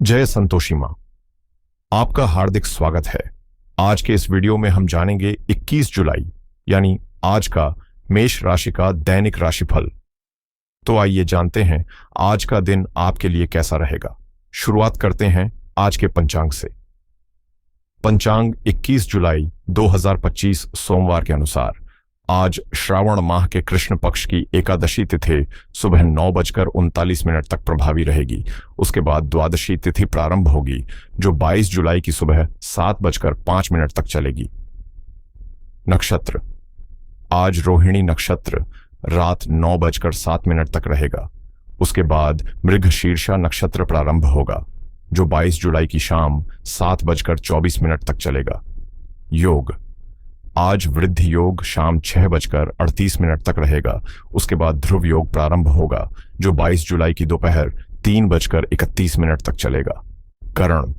जय संतोषी मां, आपका हार्दिक स्वागत है। आज के इस वीडियो में हम जानेंगे 21 जुलाई यानी आज का मेष राशि का दैनिक राशिफल। तो आइए जानते हैं आज का दिन आपके लिए कैसा रहेगा। शुरुआत करते हैं आज के पंचांग से। पंचांग 21 जुलाई 2025 सोमवार के अनुसार आज श्रावण माह के कृष्ण पक्ष की एकादशी तिथि सुबह 9:39 तक प्रभावी रहेगी। उसके बाद द्वादशी तिथि प्रारंभ होगी जो 22 जुलाई की सुबह 7:05 तक चलेगी। नक्षत्र आज रोहिणी नक्षत्र रात 9:07 तक रहेगा। उसके बाद मृगशीर्षा नक्षत्र प्रारंभ होगा जो 22 जुलाई की शाम 7:24 तक चलेगा। योग आज वृद्धि योग शाम 6:38 तक रहेगा। उसके बाद ध्रुव योग प्रारंभ होगा जो 22 जुलाई की दोपहर 3:31 तक चलेगा। करण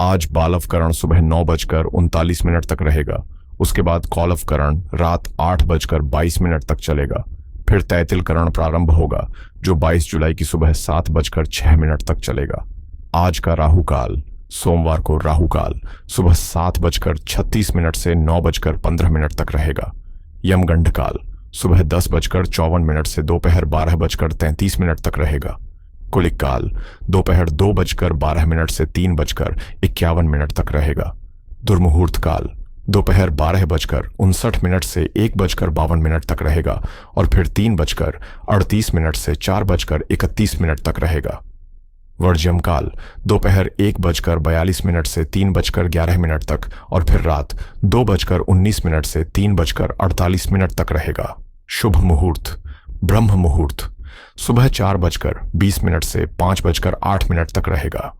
आज बालव करण सुबह 9:39 तक रहेगा। उसके बाद कौलव करण रात 8:22 तक चलेगा। फिर तैतिल करण प्रारंभ होगा जो 22 जुलाई की सुबह 7:06 तक चलेगा। आज का राहु काल सोमवार को राहु काल सुबह 7:36 से 9:15 तक रहेगा। यमगंड काल सुबह 10:54 से दोपहर 12:33 तक रहेगा। कुलिक काल दोपहर 2:12 से 3:51 तक रहेगा। दुर्मुहूर्त काल दोपहर 12:59 से 1:52 तक रहेगा और फिर 3:38 से 4:31 तक रहेगा। वर्ज्यम काल दोपहर 1:42 से 3:11 तक और फिर रात 2:19 से 3:48 तक रहेगा। शुभ मुहूर्त ब्रह्म मुहूर्त सुबह 4:20 से 5:08 तक रहेगा।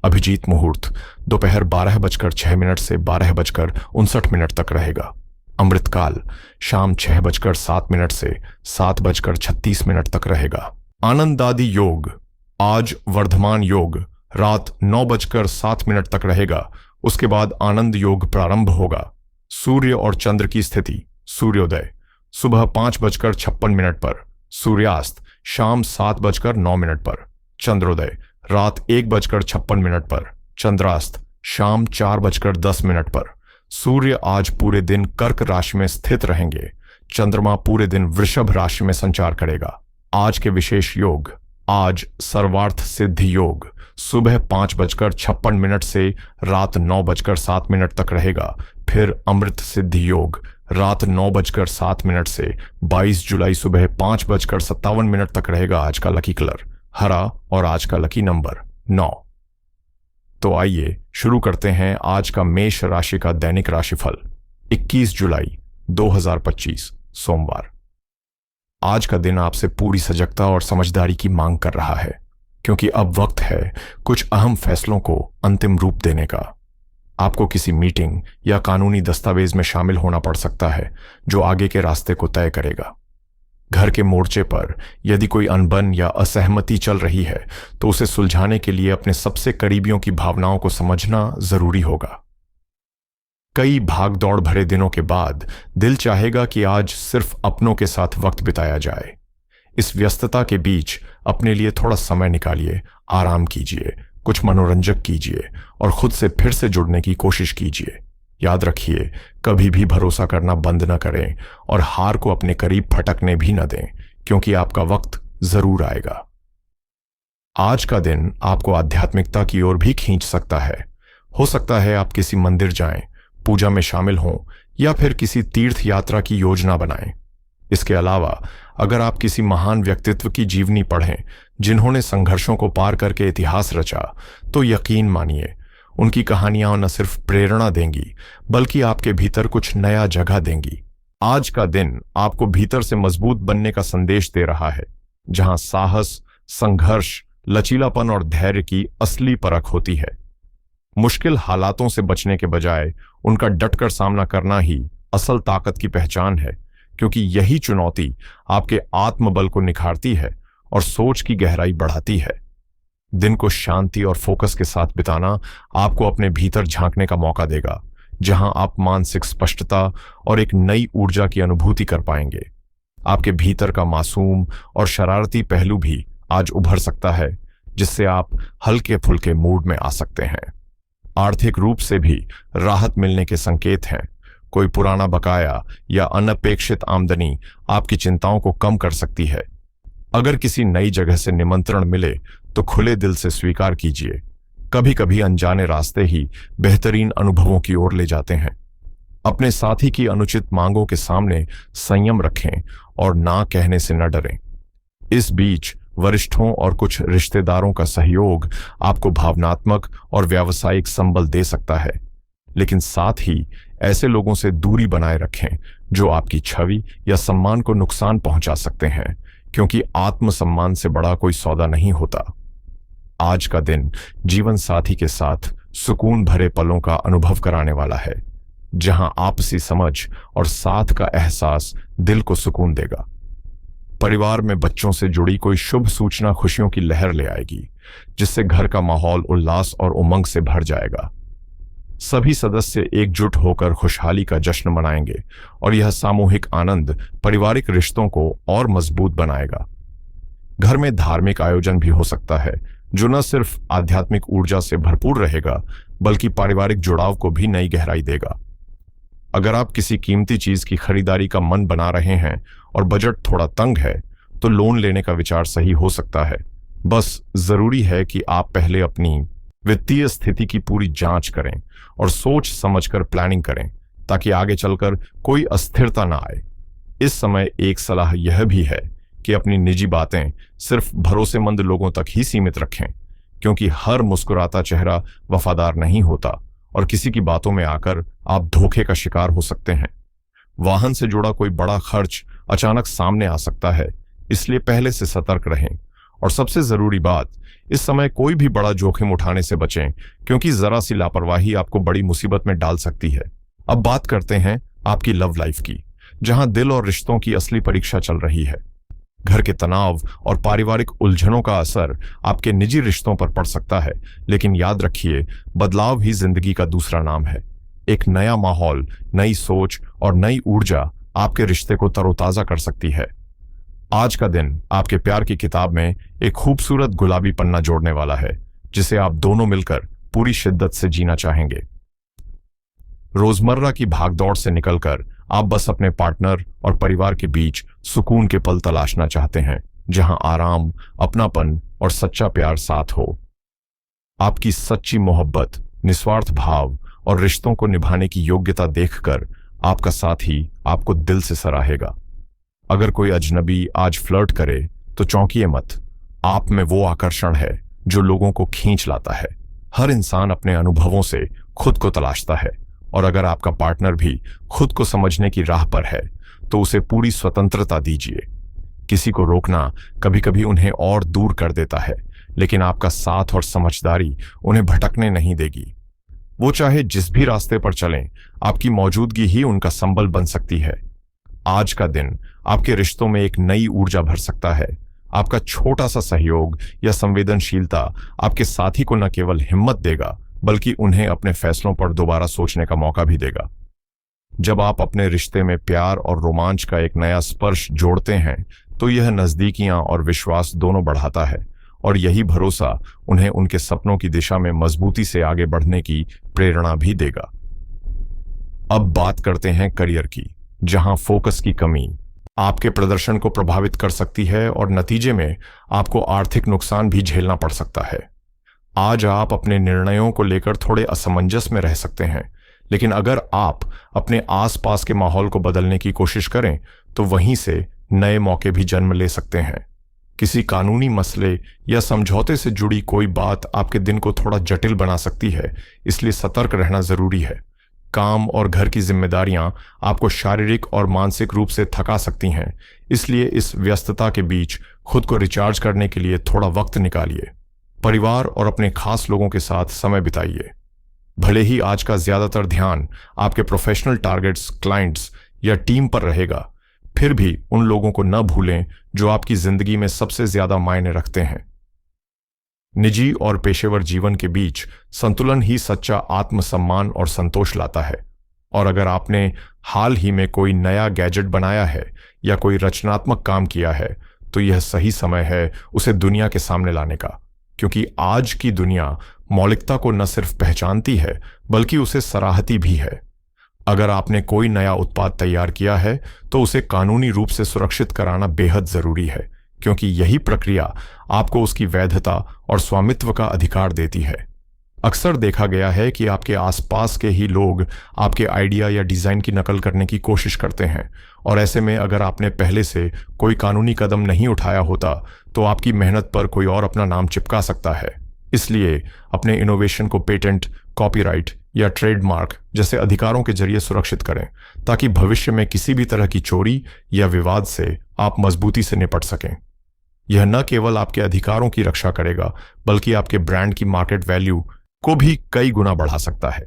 अभिजीत मुहूर्त दोपहर 12:06 से 12:59 तक रहेगा। अमृत काल शाम 6:07 से 7:36 तक रहेगा। आनंदादि योग आज वर्धमान योग रात 9:07 तक रहेगा। उसके बाद आनंद योग प्रारंभ होगा। सूर्य और चंद्र की स्थिति सूर्योदय सुबह 5:56 पर, सूर्यास्त शाम 7:09 पर, चंद्रोदय रात 1:56 पर, चंद्रास्त शाम 4:10 पर। सूर्य आज पूरे दिन कर्क राशि में स्थित रहेंगे। चंद्रमा पूरे दिन वृषभ राशि में संचार करेगा। आज के विशेष योग आज सर्वार्थ सिद्धि योग सुबह 5:56 से रात 9:07 तक रहेगा। फिर अमृत सिद्धि योग रात 9:07 से 22 जुलाई सुबह 5:57 तक रहेगा। आज का लकी कलर हरा और आज का लकी नंबर 9। तो आइए शुरू करते हैं आज का मेष राशि का दैनिक राशिफल 21 जुलाई 2025 सोमवार। आज का दिन आपसे पूरी सजगता और समझदारी की मांग कर रहा है क्योंकि अब वक्त है कुछ अहम फैसलों को अंतिम रूप देने का। आपको किसी मीटिंग या कानूनी दस्तावेज में शामिल होना पड़ सकता है जो आगे के रास्ते को तय करेगा। घर के मोर्चे पर यदि कोई अनबन या असहमति चल रही है तो उसे सुलझाने के लिए अपने सबसे करीबियों की भावनाओं को समझना जरूरी होगा। कई भाग दौड़ भरे दिनों के बाद दिल चाहेगा कि आज सिर्फ अपनों के साथ वक्त बिताया जाए। इस व्यस्तता के बीच अपने लिए थोड़ा समय निकालिए, आराम कीजिए, कुछ मनोरंजक कीजिए और खुद से फिर से जुड़ने की कोशिश कीजिए। याद रखिए, कभी भी भरोसा करना बंद न करें और हार को अपने करीब फटकने भी न दें क्योंकि आपका वक्त जरूर आएगा। आज का दिन आपको आध्यात्मिकता की ओर भी खींच सकता है। हो सकता है आप किसी मंदिर जाएं, पूजा में शामिल हों या फिर किसी तीर्थ यात्रा की योजना बनाएं। इसके अलावा अगर आप किसी महान व्यक्तित्व की जीवनी पढ़ें जिन्होंने संघर्षों को पार करके इतिहास रचा तो यकीन मानिए उनकी कहानियां न सिर्फ प्रेरणा देंगी बल्कि आपके भीतर कुछ नया जगह देंगी। आज का दिन आपको भीतर से मजबूत बनने का संदेश दे रहा है जहां साहस, संघर्ष, लचीलापन और धैर्य की असली परख होती है। मुश्किल हालातों से बचने के बजाय उनका डटकर सामना करना ही असल ताकत की पहचान है क्योंकि यही चुनौती आपके आत्मबल को निखारती है और सोच की गहराई बढ़ाती है। दिन को शांति और फोकस के साथ बिताना आपको अपने भीतर झांकने का मौका देगा जहां आप मानसिक स्पष्टता और एक नई ऊर्जा की अनुभूति कर पाएंगे। आपके भीतर का मासूम और शरारती पहलू भी आज उभर सकता है जिससे आप हल्के फुल्के मूड में आ सकते हैं। आर्थिक रूप से भी राहत मिलने के संकेत हैं। कोई पुराना बकाया या अनपेक्षित आमदनी आपकी चिंताओं को कम कर सकती है। अगर किसी नई जगह से निमंत्रण मिले तो खुले दिल से स्वीकार कीजिए। कभी कभी अनजाने रास्ते ही बेहतरीन अनुभवों की ओर ले जाते हैं। अपने साथी की अनुचित मांगों के सामने संयम रखें और ना कहने से न डरें। इस बीच वरिष्ठों और कुछ रिश्तेदारों का सहयोग आपको भावनात्मक और व्यावसायिक संबल दे सकता है, लेकिन साथ ही ऐसे लोगों से दूरी बनाए रखें जो आपकी छवि या सम्मान को नुकसान पहुंचा सकते हैं, क्योंकि आत्मसम्मान से बड़ा कोई सौदा नहीं होता। आज का दिन जीवन साथी के साथ सुकून भरे पलों का अनुभव कराने वाला है, जहां आपसी समझ और साथ का एहसास दिल को सुकून देगा। परिवार में बच्चों से जुड़ी कोई शुभ सूचना खुशियों की लहर ले आएगी, जिससे घर का माहौल उल्लास और उमंग से भर जाएगा। सभी सदस्य एकजुट होकर खुशहाली का जश्न मनाएंगे और यह सामूहिक आनंद पारिवारिक रिश्तों को और मजबूत बनाएगा। घर में धार्मिक आयोजन भी हो सकता है, जो न सिर्फ आध्यात्मिक ऊर्जा से भरपूर रहेगा, बल्कि पारिवारिक जुड़ाव को भी नई गहराई देगा। अगर आप किसी कीमती चीज की खरीदारी का मन बना रहे हैं और बजट थोड़ा तंग है, तो लोन लेने का विचार सही हो सकता है। बस जरूरी है कि आप पहले अपनी वित्तीय स्थिति की पूरी जांच करें और सोच समझकर प्लानिंग करें, ताकि आगे चलकर कोई अस्थिरता ना आए। इस समय एक सलाह यह भी है कि अपनी निजी बातें सिर्फ भरोसेमंद लोगों तक ही सीमित रखें, क्योंकि हर मुस्कुराता चेहरा वफादार नहीं होता और किसी की बातों में आकर आप धोखे का शिकार हो सकते हैं। वाहन से जुड़ा कोई बड़ा खर्च अचानक सामने आ सकता है, इसलिए पहले से सतर्क रहें। और सबसे जरूरी बात, इस समय कोई भी बड़ा जोखिम उठाने से बचें, क्योंकि जरा सी लापरवाही आपको बड़ी मुसीबत में डाल सकती है। अब बात करते हैं आपकी लव लाइफ की, जहां दिल और रिश्तों की असली परीक्षा चल रही है। घर के तनाव और पारिवारिक उलझनों का असर आपके निजी रिश्तों पर पड़ सकता है, लेकिन याद रखिए, बदलाव ही जिंदगी का दूसरा नाम है। एक नया माहौल, नई सोच और नई ऊर्जा आपके रिश्ते को तरोताजा कर सकती है। आज का दिन आपके प्यार की किताब में एक खूबसूरत गुलाबी पन्ना जोड़ने वाला है, जिसे आप दोनों मिलकर पूरी शिद्दत से जीना चाहेंगे। रोजमर्रा की भागदौड़ से निकलकर आप बस अपने पार्टनर और परिवार के बीच सुकून के पल तलाशना चाहते हैं, जहां आराम, अपनापन और सच्चा प्यार साथ हो। आपकी सच्ची मोहब्बत, निस्वार्थ भाव और रिश्तों को निभाने की योग्यता देखकर आपका साथी आपको दिल से सराहेगा। अगर कोई अजनबी आज फ्लर्ट करे तो चौंकिए मत। आप में वो आकर्षण है जो लोगों को खींच लाता है। हर इंसान अपने अनुभवों से खुद को तलाशता है, और अगर आपका पार्टनर भी खुद को समझने की राह पर है तो उसे पूरी स्वतंत्रता दीजिए। किसी को रोकना कभी कभी उन्हें और दूर कर देता है, लेकिन आपका साथ और समझदारी उन्हें भटकने नहीं देगी। वो चाहे जिस भी रास्ते पर चलें, आपकी मौजूदगी ही उनका संबल बन सकती है। आज का दिन आपके रिश्तों में एक नई ऊर्जा भर सकता है। आपका छोटा सा सहयोग या संवेदनशीलता आपके साथी को न केवल हिम्मत देगा, बल्कि उन्हें अपने फैसलों पर दोबारा सोचने का मौका भी देगा। जब आप अपने रिश्ते में प्यार और रोमांच का एक नया स्पर्श जोड़ते हैं, तो यह नजदीकियां और विश्वास दोनों बढ़ाता है, और यही भरोसा उन्हें उनके सपनों की दिशा में मजबूती से आगे बढ़ने की प्रेरणा भी देगा। अब बात करते हैं करियर की, जहां फोकस की कमी आपके प्रदर्शन को प्रभावित कर सकती है और नतीजे में आपको आर्थिक नुकसान भी झेलना पड़ सकता है। आज आप अपने निर्णयों को लेकर थोड़े असमंजस में रह सकते हैं, लेकिन अगर आप अपने आसपास के माहौल को बदलने की कोशिश करें तो वहीं से नए मौके भी जन्म ले सकते हैं। किसी कानूनी मसले या समझौते से जुड़ी कोई बात आपके दिन को थोड़ा जटिल बना सकती है, इसलिए सतर्क रहना जरूरी है। काम और घर की जिम्मेदारियां आपको शारीरिक और मानसिक रूप से थका सकती हैं, इसलिए इस व्यस्तता के बीच खुद को रिचार्ज करने के लिए थोड़ा वक्त निकालिए। परिवार और अपने खास लोगों के साथ समय बिताइए। भले ही आज का ज्यादातर ध्यान आपके प्रोफेशनल टारगेट्स, क्लाइंट्स या टीम पर रहेगा, फिर भी उन लोगों को न भूलें जो आपकी जिंदगी में सबसे ज्यादा मायने रखते हैं। निजी और पेशेवर जीवन के बीच संतुलन ही सच्चा आत्मसम्मान और संतोष लाता है। और अगर आपने हाल ही में कोई नया गैजेट बनाया है या कोई रचनात्मक काम किया है, तो यह सही समय है उसे दुनिया के सामने लाने का। क्योंकि आज की दुनिया मौलिकता को न सिर्फ पहचानती है बल्कि उसे सराहती भी है। अगर आपने कोई नया उत्पाद तैयार किया है तो उसे कानूनी रूप से सुरक्षित कराना बेहद जरूरी है, क्योंकि यही प्रक्रिया आपको उसकी वैधता और स्वामित्व का अधिकार देती है। अक्सर देखा गया है कि आपके आसपास के ही लोग आपके आइडिया या डिजाइन की नकल करने की कोशिश करते हैं, और ऐसे में अगर आपने पहले से कोई कानूनी कदम नहीं उठाया होता तो आपकी मेहनत पर कोई और अपना नाम चिपका सकता है। इसलिए अपने इनोवेशन को पेटेंट, कॉपीराइट या ट्रेडमार्क जैसे अधिकारों के जरिए सुरक्षित करें, ताकि भविष्य में किसी भी तरह की चोरी या विवाद से आप मजबूती से निपट सकें। यह न केवल आपके अधिकारों की रक्षा करेगा बल्कि आपके ब्रांड की मार्केट वैल्यू को भी कई गुना बढ़ा सकता है।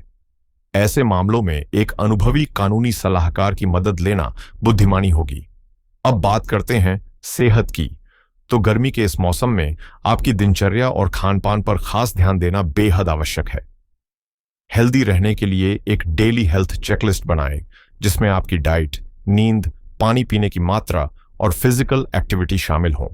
ऐसे मामलों में एक अनुभवी कानूनी सलाहकार की मदद लेना बुद्धिमानी होगी। अब बात करते हैं सेहत की। तो गर्मी के इस मौसम में आपकी दिनचर्या और खानपान पर खास ध्यान देना बेहद आवश्यक है। हेल्दी रहने के लिए एक डेली हेल्थ चेकलिस्ट बनाएं, जिसमें आपकी डाइट, नींद, पानी पीने की मात्रा और फिजिकल एक्टिविटी शामिल हों।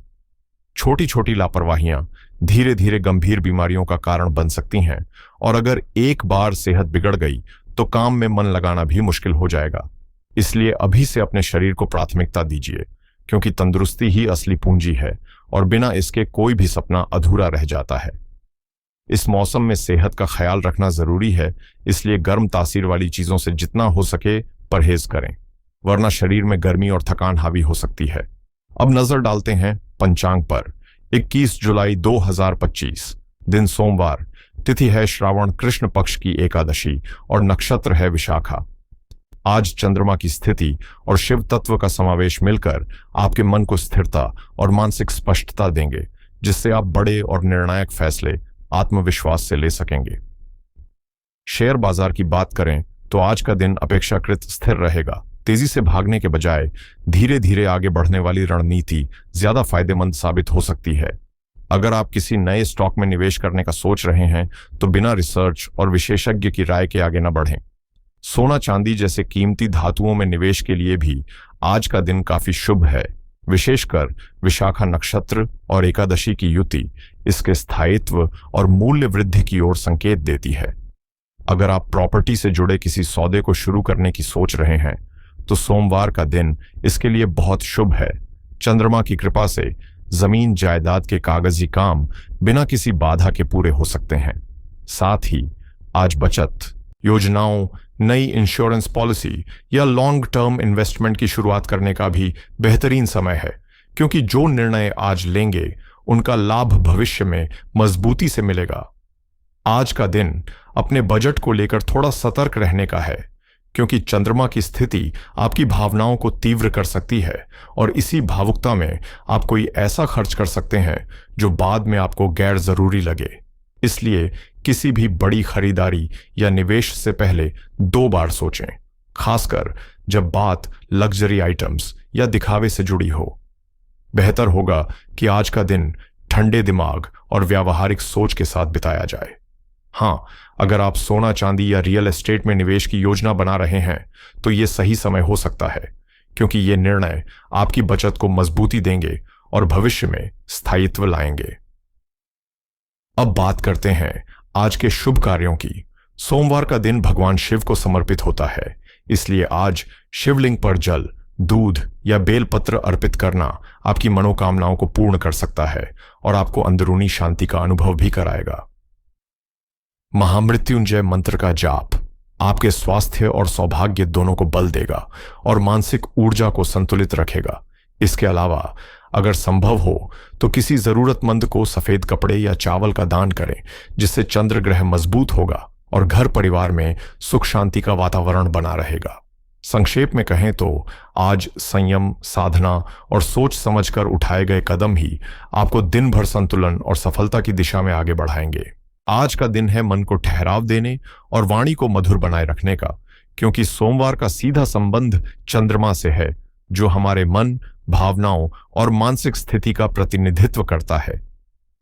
छोटी छोटी लापरवाहियां धीरे धीरे गंभीर बीमारियों का कारण बन सकती हैं, और अगर एक बार सेहत बिगड़ गई तो काम में मन लगाना भी मुश्किल हो जाएगा। इसलिए अभी से अपने शरीर को प्राथमिकता दीजिए, क्योंकि तंदुरुस्ती ही असली पूंजी है और बिना इसके कोई भी सपना अधूरा रह जाता है। इस मौसम में सेहत का ख्याल रखना जरूरी है, इसलिए गर्म तासीर वाली चीजों से जितना हो सके परहेज करें, वरना शरीर में गर्मी और थकान हावी हो सकती है। अब नजर डालते हैं पंचांग पर। 21 जुलाई 2025, दिन सोमवार, तिथि है श्रावण कृष्ण पक्ष की एकादशी और नक्षत्र है विशाखा। आज चंद्रमा की स्थिति और शिव तत्व का समावेश मिलकर आपके मन को स्थिरता और मानसिक स्पष्टता देंगे, जिससे आप बड़े और निर्णायक फैसले आत्मविश्वास से ले सकेंगे। शेयर बाजार की बात करें तो आज का दिन अपेक्षाकृत स्थिर रहेगा। तेजी से भागने के बजाय धीरे धीरे आगे बढ़ने वाली रणनीति ज्यादा फायदेमंद साबित हो सकती है। अगर आप किसी नए स्टॉक में निवेश करने का सोच रहे हैं तो बिना रिसर्च और विशेषज्ञ की राय के आगे न बढ़ें। सोना चांदी जैसे कीमती धातुओं में निवेश के लिए भी आज का दिन काफी शुभ है। विशेषकर विशाखा नक्षत्र और एकादशी की युति इसके स्थायित्व और मूल्य वृद्धि की ओर संकेत देती है। अगर आप प्रॉपर्टी से जुड़े किसी सौदे को शुरू करने की सोच रहे हैं तो सोमवार का दिन इसके लिए बहुत शुभ है। चंद्रमा की कृपा से जमीन जायदाद के कागजी काम बिना किसी बाधा के पूरे हो सकते हैं। साथ ही आज बचत योजनाओं, नई इंश्योरेंस पॉलिसी या लॉन्ग टर्म इन्वेस्टमेंट की शुरुआत करने का भी बेहतरीन समय है, क्योंकि जो निर्णय आज लेंगे उनका लाभ भविष्य में मजबूती से मिलेगा। आज का दिन अपने बजट को लेकर थोड़ा सतर्क रहने का है, क्योंकि चंद्रमा की स्थिति आपकी भावनाओं को तीव्र कर सकती है और इसी भावुकता में आप कोई ऐसा खर्च कर सकते हैं जो बाद में आपको गैर जरूरी लगे। इसलिए किसी भी बड़ी खरीदारी या निवेश से पहले 2 बार सोचें, खासकर जब बात लग्जरी आइटम्स या दिखावे से जुड़ी हो। बेहतर होगा कि आज का दिन ठंडे दिमाग और व्यावहारिक सोच के साथ बिताया जाए। हाँ, अगर आप सोना चांदी या रियल एस्टेट में निवेश की योजना बना रहे हैं तो ये सही समय हो सकता है, क्योंकि ये निर्णय आपकी बचत को मजबूती देंगे और भविष्य में स्थायित्व लाएंगे। अब बात करते हैं आज के शुभ कार्यों की। सोमवार का दिन भगवान शिव को समर्पित होता है, इसलिए आज शिवलिंग पर जल, दूध या बेलपत्र अर्पित करना आपकी मनोकामनाओं को पूर्ण कर सकता है और आपको अंदरूनी शांति का अनुभव भी कराएगा। महामृत्युंजय मंत्र का जाप आपके स्वास्थ्य और सौभाग्य दोनों को बल देगा और मानसिक ऊर्जा को संतुलित रखेगा। इसके अलावा अगर संभव हो तो किसी जरूरतमंद को सफेद कपड़े या चावल का दान करें, जिससे चंद्र ग्रह मजबूत होगा और घर परिवार में सुख शांति का वातावरण बना रहेगा। संक्षेप में कहें तो आज संयम, साधना और सोच समझकर उठाए गए कदम ही आपको दिन भर संतुलन और सफलता की दिशा में आगे बढ़ाएंगे। आज का दिन है मन को ठहराव देने और वाणी को मधुर बनाए रखने का, क्योंकि सोमवार का सीधा संबंध चंद्रमा से है, जो हमारे मन, भावनाओं और मानसिक स्थिति का प्रतिनिधित्व करता है।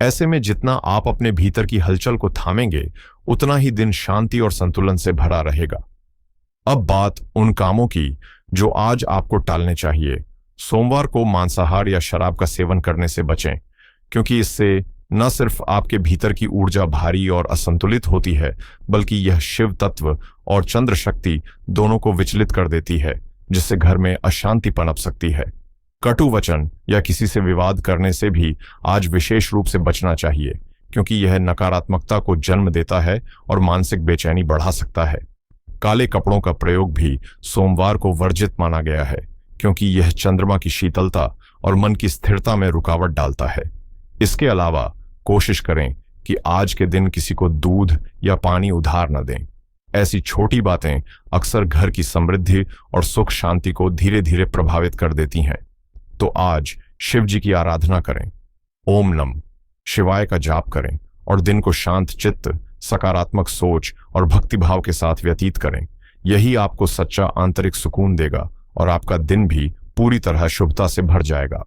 ऐसे में जितना आप अपने भीतर की हलचल को थामेंगे, उतना ही दिन शांति और संतुलन से भरा रहेगा। अब बात उन कामों की जो आज आपको टालने चाहिए। सोमवार को मांसाहार या शराब का सेवन करने से बचें, क्योंकि इससे न सिर्फ आपके भीतर की ऊर्जा भारी और असंतुलित होती है, बल्कि यह शिव तत्व और चंद्र शक्ति दोनों को विचलित कर देती है, जिससे घर में अशांति पनप सकती है। कटु वचन या किसी से विवाद करने से भी आज विशेष रूप से बचना चाहिए, क्योंकि यह नकारात्मकता को जन्म देता है और मानसिक बेचैनी बढ़ा सकता है। काले कपड़ों का प्रयोग भी सोमवार को वर्जित माना गया है, क्योंकि यह चंद्रमा की शीतलता और मन की स्थिरता में रुकावट डालता है। इसके अलावा कोशिश करें कि आज के दिन किसी को दूध या पानी उधार न दें। ऐसी छोटी बातें अक्सर घर की समृद्धि और सुख शांति को धीरे धीरे प्रभावित कर देती हैं। तो आज शिव जी की आराधना करें, ओम नम शिवाय का जाप करें और दिन को शांत चित्त, सकारात्मक सोच और भक्तिभाव के साथ व्यतीत करें। यही आपको सच्चा आंतरिक सुकून देगा और आपका दिन भी पूरी तरह शुभता से भर जाएगा।